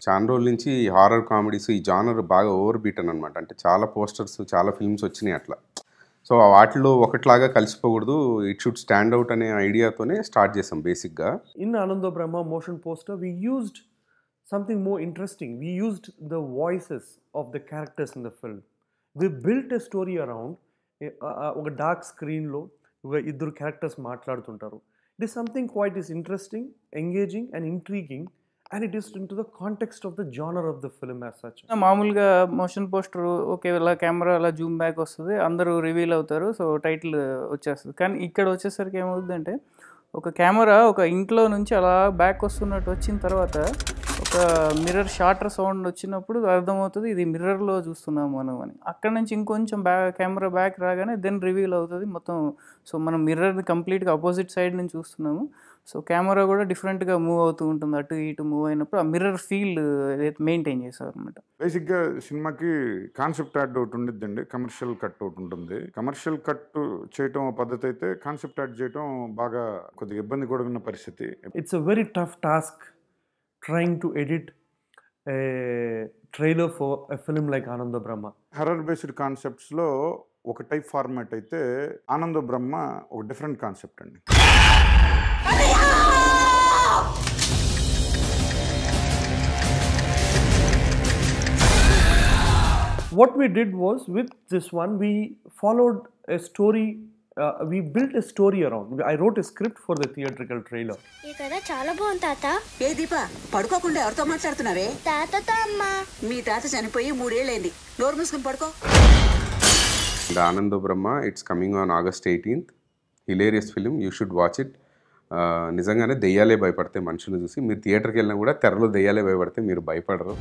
చాలా రోజుల నుంచి ఈ హారర్ కామెడీస్ ఈ జానర్ బాగా ఓవర్ బీటన్ అనమాట. అంటే చాలా పోస్టర్స్, చాలా ఫిల్మ్స్ వచ్చినాయి అట్లా. సో వాటిలో ఒకటిలాగా కలిసిపోకూడదు. ఇట్ షుడ్ స్టాండ్ అవుట్ అనే ఐడియాతోనే స్టార్ట్ చేసాం బేసిక్‌గా. In Ananda Brahma motion poster, we used something more interesting. We used the voices of the characters in the film. We built a story around ఒక dark స్క్రీన్లో ఒక ఇద్దరు characters మాట్లాడుతుంటారు. It is something quite is interesting, engaging and intriguing and it is into the context of the genre of the film as such. మామూలుగా motion poster okay, ఇలా camera అలా zoom back వస్తుంది, అందరూ reveal అవుతారు, so title వచ్చేస్తుంది. కానీ ఇక్కడ వచ్చేసరికి ఏమవుతుందంటే ఒక కెమెరా ఒక ఇంట్లో నుంచి అలా బ్యాక్ వస్తున్నట్టు వచ్చిన తర్వాత ఒక మిర్రర్ షాటర్ సౌండ్ వచ్చినప్పుడు అర్థమవుతుంది ఇది మిర్రర్లో చూస్తున్నాము మనం అని. అక్కడ నుంచి ఇంకొంచెం కెమెరా బ్యాక్ రాగానే దెన్ రివీల్ అవుతుంది మొత్తం. సో మనం మిర్రర్ని కంప్లీట్గా అపోజిట్ సైడ్ నుంచి చూస్తున్నాము. సో కెమెరా కూడా డిఫరెంట్గా మూవ్ అవుతూ ఉంటుంది, అటు ఇటు మూవ్ అయినప్పుడు ఆ మిర్రర్ ఫీల్ మెయింటైన్ చేశారు అనమాట. బేసిక్గా సినిమాకి కాన్సెప్ట్ యాడ్ ఒకటి ఉండిద్దండి, కమర్షియల్ కట్ ఒకటి ఉంటుంది. కమర్షియల్ కట్ చేయటం పద్ధతి అయితే కాన్సెప్ట్ యాడ్ చేయటం బాగా కొద్దిగా ఇబ్బంది కూడా ఉన్న పరిస్థితి. It's a very tough task trying to edit a trailer for a film like Ananda Brahma. Horror based కాన్సెప్ట్స్లో ఒక టైప్ ఫార్మాట్ అయితే ఆనంద బ్రహ్మ ఒక డిఫరెంట్ కాన్సెప్ట్ అండి. What we did was, with this one, we followed a story. We built a story around. I wrote a script for the theatrical trailer. ఈ కథ చాలా బాగుంది తాత. ఏ దీపా, పడుకోకుండా ఎవరితో మాట్లాడుతున్నావే? తాతతో అమ్మా. మీ తాత చనిపోయి 3 ఏళ్ళైంది, నోరు మూసుకుని పడుకో. The Ananda Brahma it's coming on August 18th. Hilarious film, you should watch it. నిజంగానే దెయ్యాలే భయపడతాయి మనుషులు చూసి. మీరు థియేటర్కి వెళ్ళినా కూడా తెరలో దెయ్యాలే భయపడితే మీరు భయపడరు.